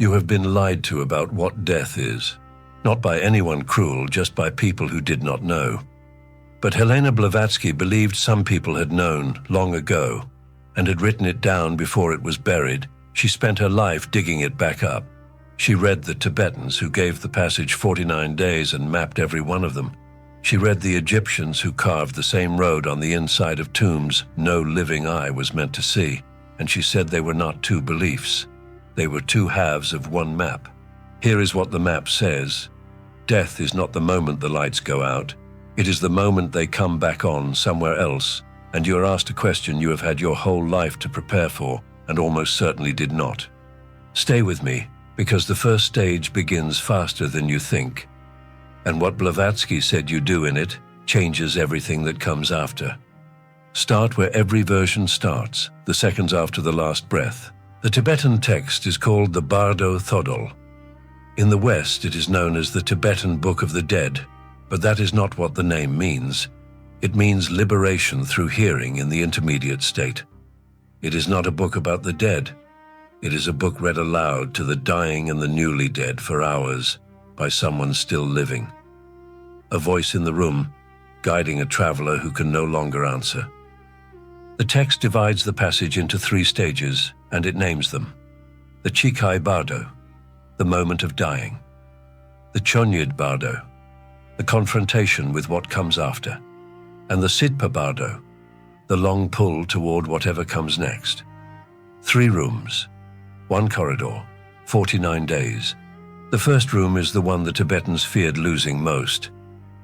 You have been lied to about what death is. Not by anyone cruel, just by people who did not know. But Helena Blavatsky believed some people had known long ago and had written it down before it was buried. She spent her life digging it back up. She read the Tibetans who gave the passage 49 days and mapped every one of them. She read the Egyptians who carved the same road on the inside of tombs no living eye was meant to see, and she said they were not two beliefs. They were two halves of one map. Here is what the map says. Death is not the moment the lights go out. It is the moment they come back on somewhere else, and you are asked a question you have had your whole life to prepare for, and almost certainly did not. Stay with me, because the first stage begins faster than you think. And what Blavatsky said you do in it changes everything that comes after. Start where every version starts, the seconds after the last breath. The Tibetan text is called the Bardo Thodol. In the West, it is known as the Tibetan Book of the Dead, but that is not what the name means. It means liberation through hearing in the intermediate state. It is not a book about the dead. It is a book read aloud to the dying and the newly dead for hours by someone still living. A voice in the room, guiding a traveler who can no longer answer. The text divides the passage into 3 stages, and it names them. The Chikai Bardo, the moment of dying. The Chonyid Bardo, the confrontation with what comes after. And the Sidpa Bardo, the long pull toward whatever comes next. 3 rooms, 1 corridor, 49 days. The first room is the one the Tibetans feared losing most.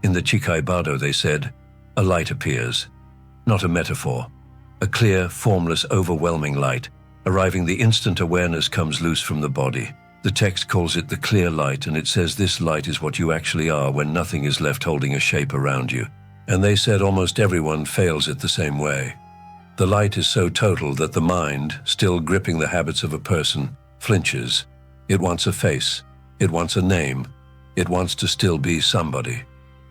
In the Chikai Bardo, they said, a light appears, not a metaphor, a clear, formless, overwhelming light, arriving the instant awareness comes loose from the body. The text calls it the clear light, and it says this light is what you actually are when nothing is left holding a shape around you. And they said almost everyone fails it the same way. The light is so total that the mind, still gripping the habits of a person, flinches. It wants a face. It wants a name. It wants to still be somebody.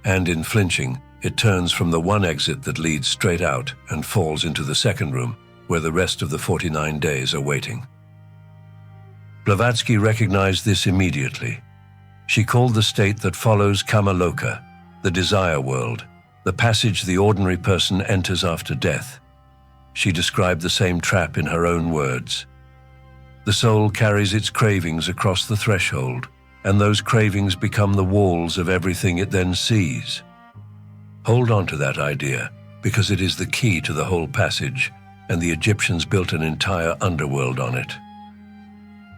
And in flinching, it turns from the one exit that leads straight out and falls into the second room, where the rest of the 49 days are waiting. Blavatsky recognized this immediately. She called the state that follows Kama-loka, the desire world, the passage the ordinary person enters after death. She described the same trap in her own words. The soul carries its cravings across the threshold, and those cravings become the walls of everything it then sees. Hold on to that idea, because it is the key to the whole passage, and the Egyptians built an entire underworld on it.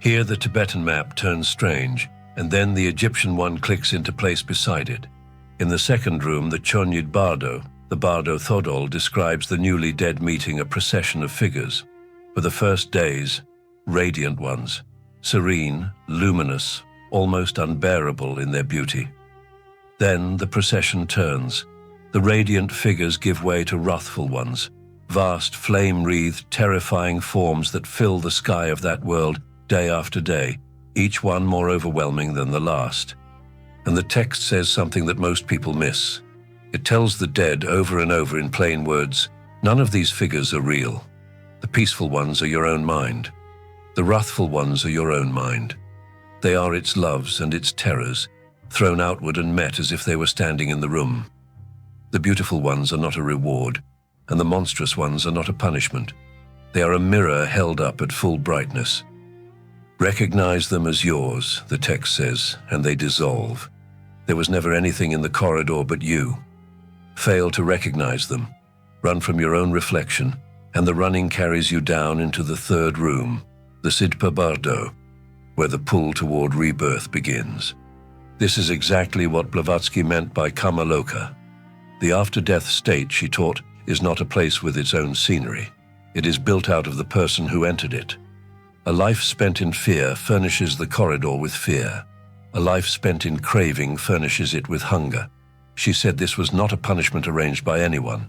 Here the Tibetan map turns strange, and then the Egyptian one clicks into place beside it. In the second room, the Chonyid Bardo, the Bardo Thodol, describes the newly dead meeting a procession of figures. For the first days, radiant ones, serene, luminous, almost unbearable in their beauty. Then the procession turns. The radiant figures give way to wrathful ones, vast flame-wreathed, terrifying forms that fill the sky of that world day after day, each one more overwhelming than the last. And the text says something that most people miss. It tells the dead over and over in plain words, none of these figures are real. The peaceful ones are your own mind. The wrathful ones are your own mind. They are its loves and its terrors, thrown outward and met as if they were standing in the room. The beautiful ones are not a reward, and the monstrous ones are not a punishment. They are a mirror held up at full brightness. Recognize them as yours, the text says, and they dissolve. There was never anything in the corridor but you. Fail to recognize them. Run from your own reflection, and the running carries you down into the third room, the Sidpa Bardo, where the pull toward rebirth begins. This is exactly what Blavatsky meant by Kama-loka. The after-death state, she taught, is not a place with its own scenery. It is built out of the person who entered it. A life spent in fear furnishes the corridor with fear. A life spent in craving furnishes it with hunger. She said this was not a punishment arranged by anyone.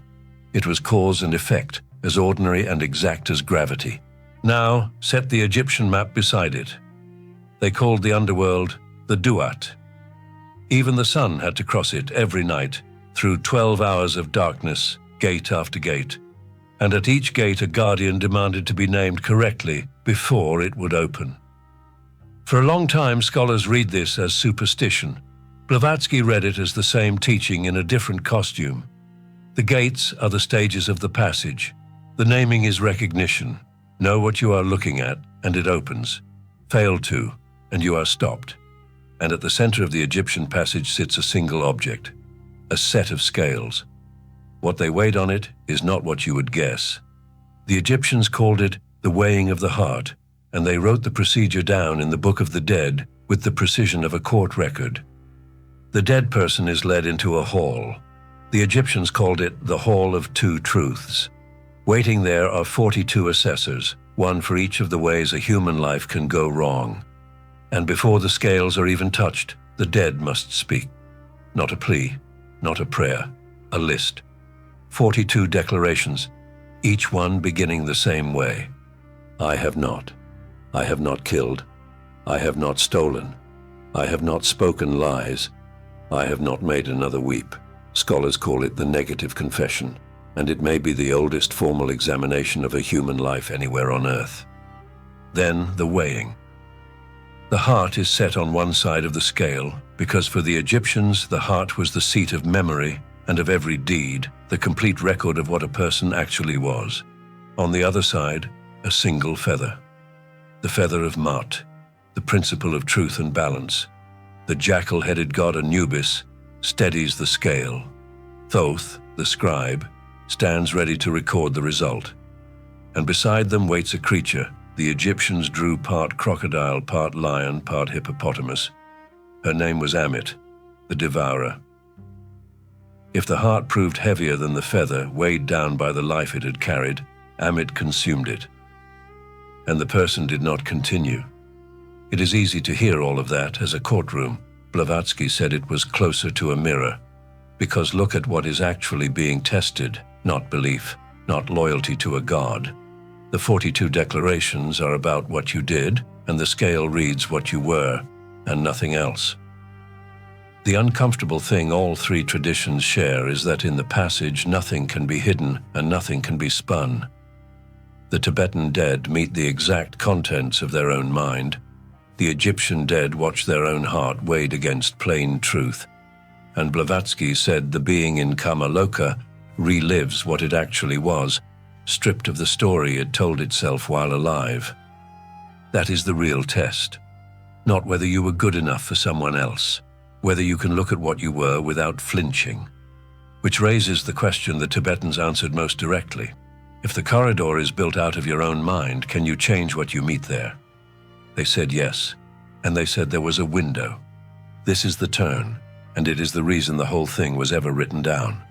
It was cause and effect, as ordinary and exact as gravity. Now, set the Egyptian map beside it. They called the underworld the Duat. Even the sun had to cross it every night, through 12 hours of darkness, gate after gate. And at each gate a guardian demanded to be named correctly before it would open. For a long time, scholars read this as superstition. Blavatsky read it as the same teaching in a different costume. The gates are the stages of the passage. The naming is recognition. Know what you are looking at, and it opens. Fail to, and you are stopped. And at the center of the Egyptian passage sits a single object, a set of scales. What they weighed on it is not what you would guess. The Egyptians called it the weighing of the heart, and they wrote the procedure down in the Book of the Dead with the precision of a court record. The dead person is led into a hall. The Egyptians called it the Hall of Two Truths. Waiting there are 42 assessors, one for each of the ways a human life can go wrong. And before the scales are even touched, the dead must speak. Not a plea, not a prayer, a list. 42 declarations, each one beginning the same way. I have not. I have not killed. I have not stolen. I have not spoken lies. I have not made another weep. Scholars call it the negative confession, and it may be the oldest formal examination of a human life anywhere on earth. Then the weighing. The heart is set on one side of the scale because for the Egyptians the heart was the seat of memory and of every deed, the complete record of what a person actually was. On the other side, a single feather. The feather of Ma'at, the principle of truth and balance. The jackal-headed god Anubis steadies the scale. Thoth, the scribe, stands ready to record the result. And beside them waits a creature. The Egyptians drew part crocodile, part lion, part hippopotamus. Her name was Amit, the devourer. If the heart proved heavier than the feather, weighed down by the life it had carried, Amit consumed it. And the person did not continue. It is easy to hear all of that as a courtroom. Blavatsky said it was closer to a mirror, because look at what is actually being tested, not belief, not loyalty to a god. The 42 declarations are about what you did, and the scale reads what you were, and nothing else. The uncomfortable thing all three traditions share is that in the passage nothing can be hidden and nothing can be spun. The Tibetan dead meet the exact contents of their own mind. The Egyptian dead watch their own heart weighed against plain truth. And Blavatsky said the being in Kama-loka relives what it actually was, stripped of the story it told itself while alive. That is the real test. Not whether you were good enough for someone else, whether you can look at what you were without flinching. Which raises the question the Tibetans answered most directly. If the corridor is built out of your own mind, can you change what you meet there? They said yes, and they said there was a window. This is the turn, and it is the reason the whole thing was ever written down.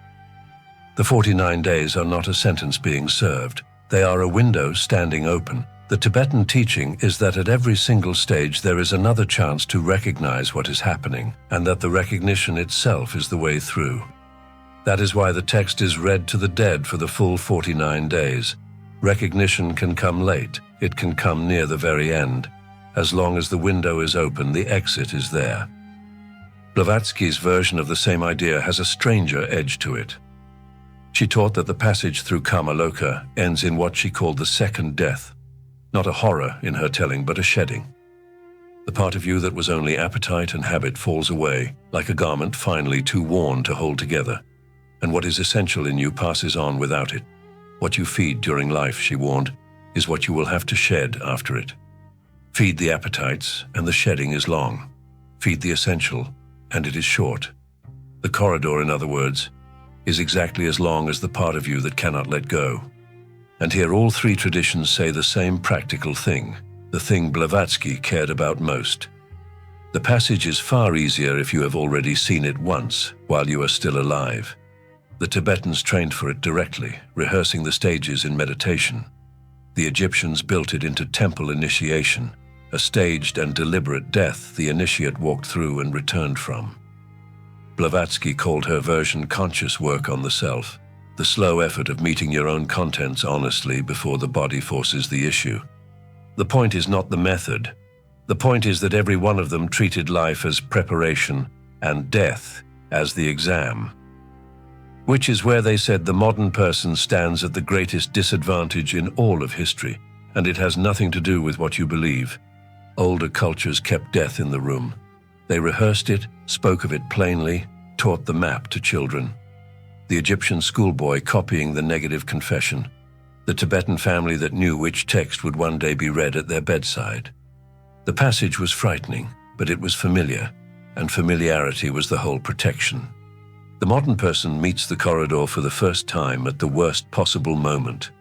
The 49 days are not a sentence being served. They are a window standing open. The Tibetan teaching is that at every single stage there is another chance to recognize what is happening, and that the recognition itself is the way through. That is why the text is read to the dead for the full 49 days. Recognition can come late. It can come near the very end. As long as the window is open, the exit is there. Blavatsky's version of the same idea has a stranger edge to it. She taught that the passage through Kama-loka ends in what she called the second death. Not a horror in her telling, but a shedding. The part of you that was only appetite and habit falls away, like a garment finally too worn to hold together. And what is essential in you passes on without it. What you feed during life, she warned, is what you will have to shed after it. Feed the appetites, and the shedding is long. Feed the essential, and it is short. The corridor, in other words, is exactly as long as the part of you that cannot let go. And here all three traditions say the same practical thing, the thing Blavatsky cared about most. The passage is far easier if you have already seen it once, while you are still alive. The Tibetans trained for it directly, rehearsing the stages in meditation. The Egyptians built it into temple initiation, a staged and deliberate death the initiate walked through and returned from. Blavatsky called her version conscious work on the self, the slow effort of meeting your own contents honestly before the body forces the issue. The point is not the method. The point is that every one of them treated life as preparation and death as the exam. Which is where they said the modern person stands at the greatest disadvantage in all of history, and it has nothing to do with what you believe. Older cultures kept death in the room. They rehearsed it, spoke of it plainly, taught the map to children. The Egyptian schoolboy copying the negative confession. The Tibetan family that knew which text would one day be read at their bedside. The passage was frightening, but it was familiar, and familiarity was the whole protection. The modern person meets the corridor for the first time at the worst possible moment,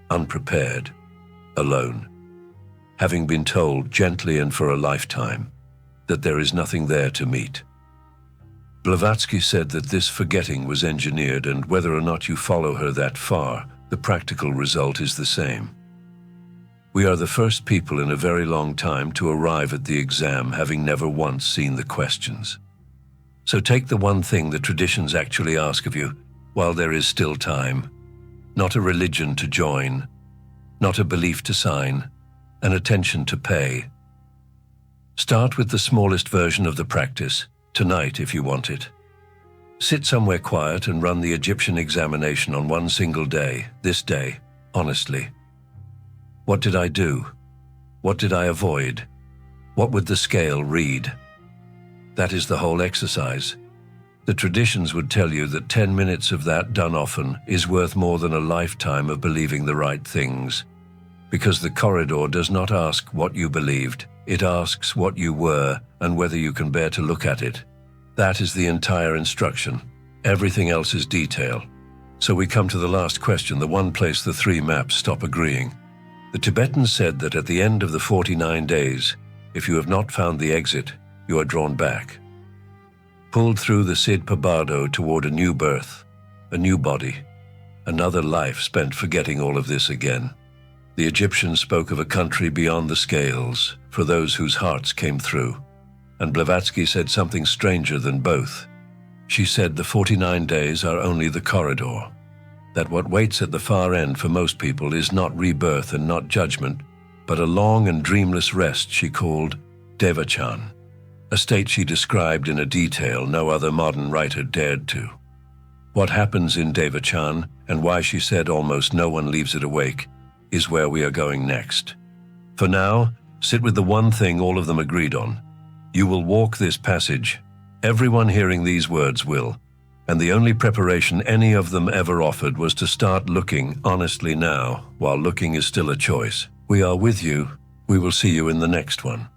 unprepared, alone, having been told gently and for a lifetime that there is nothing there to meet. Blavatsky said that this forgetting was engineered, and whether or not you follow her that far, the practical result is the same. We are the first people in a very long time to arrive at the exam having never once seen the questions. So take the one thing the traditions actually ask of you while there is still time. Not a religion to join, not a belief to sign, an attention to pay. Start with the smallest version of the practice, tonight if you want it. Sit somewhere quiet and run the Egyptian examination on one single day, this day, honestly. What did I do? What did I avoid? What would the scale read? That is the whole exercise. The traditions would tell you that 10 minutes of that done often is worth more than a lifetime of believing the right things. Because the corridor does not ask what you believed, it asks what you were and whether you can bear to look at it. That is the entire instruction. Everything else is detail. So we come to the last question, the one place the three maps stop agreeing. The Tibetans said that at the end of the 49 days, if you have not found the exit, you are drawn back. Pulled through the Sid Pabado toward a new birth, a new body, another life spent forgetting all of this again. The Egyptians spoke of a country beyond the scales for those whose hearts came through. And Blavatsky said something stranger than both. She said the 49 days are only the corridor, that what waits at the far end for most people is not rebirth and not judgment, but a long and dreamless rest she called Devachan, a state she described in a detail no other modern writer dared to. What happens in Devachan, and why she said almost no one leaves it awake, is where we are going next. For now, sit with the one thing all of them agreed on. You will walk this passage. Everyone hearing these words will. And the only preparation any of them ever offered was to start looking honestly now, while looking is still a choice. We are with you. We will see you in the next one.